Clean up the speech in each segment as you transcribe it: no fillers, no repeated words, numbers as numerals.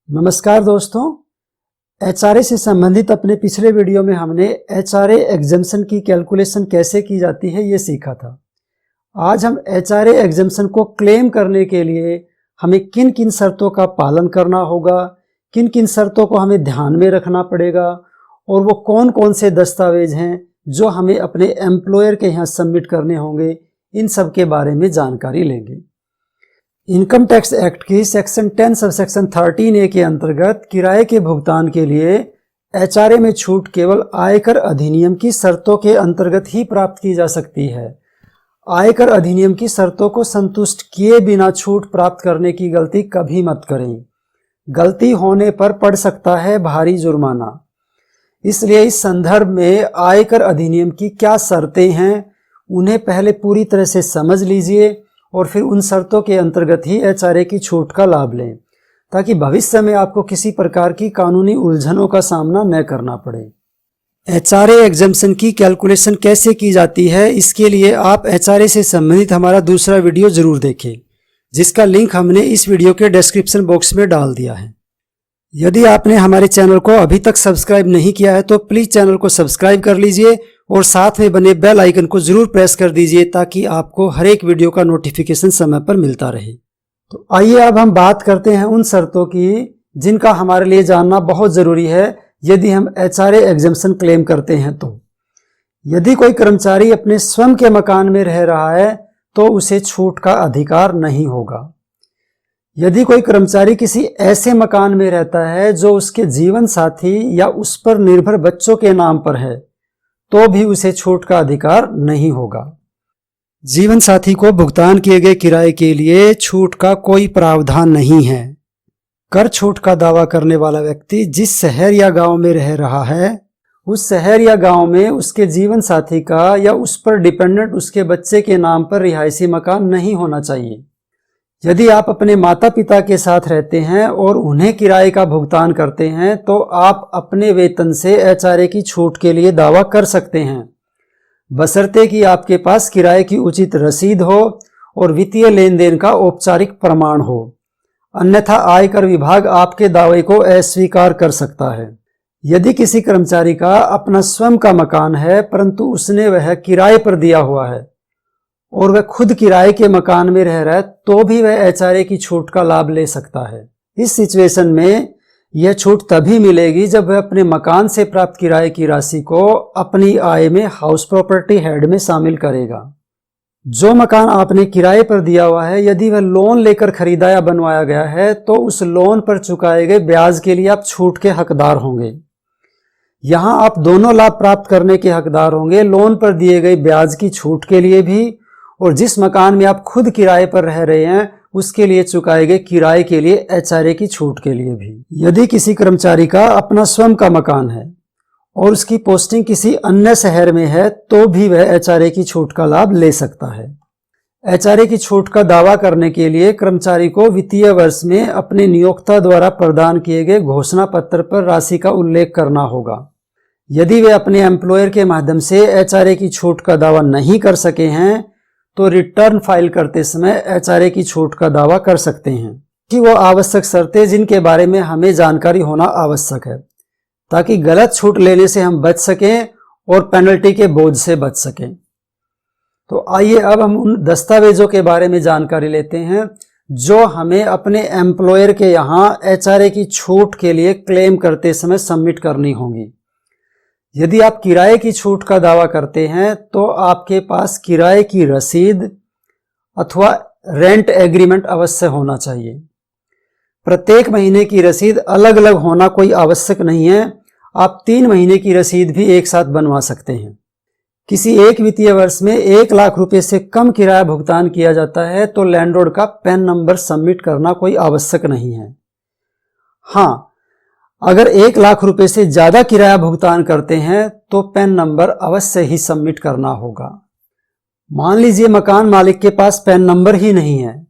नमस्कार दोस्तों, एचआरए से संबंधित अपने पिछले वीडियो में हमने एचआरए एग्जम्पशन की कैलकुलेशन कैसे की जाती है ये सीखा था। आज हम एचआरए एग्जम्पशन को क्लेम करने के लिए हमें किन किन शर्तों का पालन करना होगा, किन किन शर्तों को हमें ध्यान में रखना पड़ेगा और वो कौन कौन से दस्तावेज हैं जो हमें अपने एम्प्लॉयर के यहाँ सबमिट करने होंगे, इन सब के बारे में जानकारी लेंगे। इनकम टैक्स एक्ट की सेक्शन 10 सबसेक्शन 13A के अंतर्गत किराए के भुगतान के लिए एचआरए में छूट केवल आयकर अधिनियम की शर्तों के अंतर्गत ही प्राप्त की जा सकती है। आयकर अधिनियम की शर्तों को संतुष्ट किए बिना छूट प्राप्त करने की गलती कभी मत करें। गलती होने पर पड़ सकता है भारी जुर्माना। इसलिए इस संदर्भ में आयकर अधिनियम की क्या शर्तें हैं, उन्हें पहले पूरी तरह से समझ लीजिए और फिर उन शर्तों के अंतर्गत ही एचआरए की छूट का लाभ लें, ताकि भविष्य में आपको किसी प्रकार की कानूनी उलझनों का सामना न करना पड़े। एचआरए एग्जम्पशन की कैलकुलेशन कैसे की जाती है, इसके लिए आप एचआरए से संबंधित हमारा दूसरा वीडियो जरूर देखें, जिसका लिंक हमने इस वीडियो के डिस्क्रिप्शन बॉक्स में डाल दिया है। यदि आपने हमारे चैनल को अभी तक सब्सक्राइब नहीं किया है तो प्लीज चैनल को सब्सक्राइब कर लीजिए और साथ में बने बेल आइकन को जरूर प्रेस कर दीजिए, ताकि आपको हर एक वीडियो का नोटिफिकेशन समय पर मिलता रहे। तो आइए अब हम बात करते हैं उन शर्तों की जिनका हमारे लिए जानना बहुत जरूरी है यदि हम एचआरए एग्जम्पशन क्लेम करते हैं। तो यदि कोई कर्मचारी अपने स्वयं के मकान में रह रहा है तो उसे छूट का अधिकार नहीं होगा। यदि कोई कर्मचारी किसी ऐसे मकान में रहता है जो उसके जीवन साथी या उस पर निर्भर बच्चों के नाम पर है तो भी उसे छूट का अधिकार नहीं होगा। जीवन साथी को भुगतान किए गए किराए के लिए छूट का कोई प्रावधान नहीं है। कर छूट का दावा करने वाला व्यक्ति जिस शहर या गांव में रह रहा है उस शहर या गांव में उसके जीवन साथी का या उस पर डिपेंडेंट उसके बच्चे के नाम पर रिहायशी मकान नहीं होना चाहिए। यदि आप अपने माता पिता के साथ रहते हैं और उन्हें किराए का भुगतान करते हैं तो आप अपने वेतन से एचआरए की छूट के लिए दावा कर सकते हैं, बशर्ते कि आपके पास किराए की उचित रसीद हो और वित्तीय लेन देन का औपचारिक प्रमाण हो, अन्यथा आयकर विभाग आपके दावे को अस्वीकार कर सकता है। यदि किसी कर्मचारी का अपना स्वयं का मकान है परंतु उसने वह किराए पर दिया हुआ है और वह खुद किराए के मकान में रह रहा है तो भी वह एचआरए की छूट का लाभ ले सकता है। इस सिचुएशन में यह छूट तभी मिलेगी जब वह अपने मकान से प्राप्त किराए की राशि को अपनी आय में हाउस प्रॉपर्टी हेड में शामिल करेगा। जो मकान आपने किराए पर दिया हुआ है, यदि वह लोन लेकर खरीदा या बनवाया गया है तो उस लोन पर चुकाए गए ब्याज के लिए आप छूट के हकदार होंगे। यहाँ आप दोनों लाभ प्राप्त करने के हकदार होंगे, लोन पर दिए गए ब्याज की छूट के लिए भी और जिस मकान में आप खुद किराए पर रह रहे हैं उसके लिए चुकाए गए किराए के लिए एचआरए की छूट के लिए भी। यदि किसी कर्मचारी का अपना स्वयं का मकान है और उसकी पोस्टिंग किसी अन्य शहर में है तो भी वह एचआरए की छूट का लाभ ले सकता है। एचआरए की छूट का दावा करने के लिए कर्मचारी को वित्तीय वर्ष में अपने नियोक्ता द्वारा प्रदान किए गए घोषणा पत्र पर राशि का उल्लेख करना होगा। यदि वे अपने एम्प्लॉयर के माध्यम से एचआरए की छूट का दावा नहीं कर सके हैं तो रिटर्न फाइल करते समय एचआरए की छूट का दावा कर सकते हैं कि वो आवश्यक शर्तें जिनके बारे में हमें जानकारी होना आवश्यक है, ताकि गलत छूट लेने से हम बच सकें और पेनल्टी के बोझ से बच सकें। तो आइए अब हम उन दस्तावेजों के बारे में जानकारी लेते हैं जो हमें अपने एम्प्लॉयर के यहाँ एचआरए की छूट के लिए क्लेम करते समय सबमिट करनी होंगी। यदि आप किराए की छूट का दावा करते हैं तो आपके पास किराए की रसीद अथवा रेंट एग्रीमेंट अवश्य होना चाहिए। प्रत्येक महीने की रसीद अलग अलग होना कोई आवश्यक नहीं है, आप 3 महीने की रसीद भी एक साथ बनवा सकते हैं। किसी एक वित्तीय वर्ष में 1 लाख रुपए से कम किराया भुगतान किया जाता है तो लैंडलॉर्ड का पैन नंबर सबमिट करना कोई आवश्यक नहीं है। हाँ, अगर 1 लाख रुपए से ज्यादा किराया भुगतान करते हैं तो पैन नंबर अवश्य ही सबमिट करना होगा। मान लीजिए मकान मालिक के पास पैन नंबर ही नहीं है,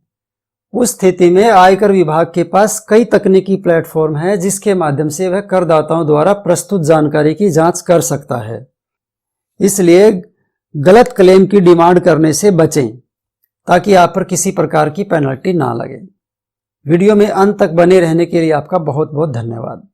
उस स्थिति में आयकर विभाग के पास कई तकनीकी प्लेटफॉर्म है जिसके माध्यम से वह करदाताओं द्वारा प्रस्तुत जानकारी की जांच कर सकता है। इसलिए गलत क्लेम की डिमांड करने से बचें ताकि आप पर किसी प्रकार की पेनल्टी ना लगे। वीडियो में अंत तक बने रहने के लिए आपका बहुत बहुत धन्यवाद।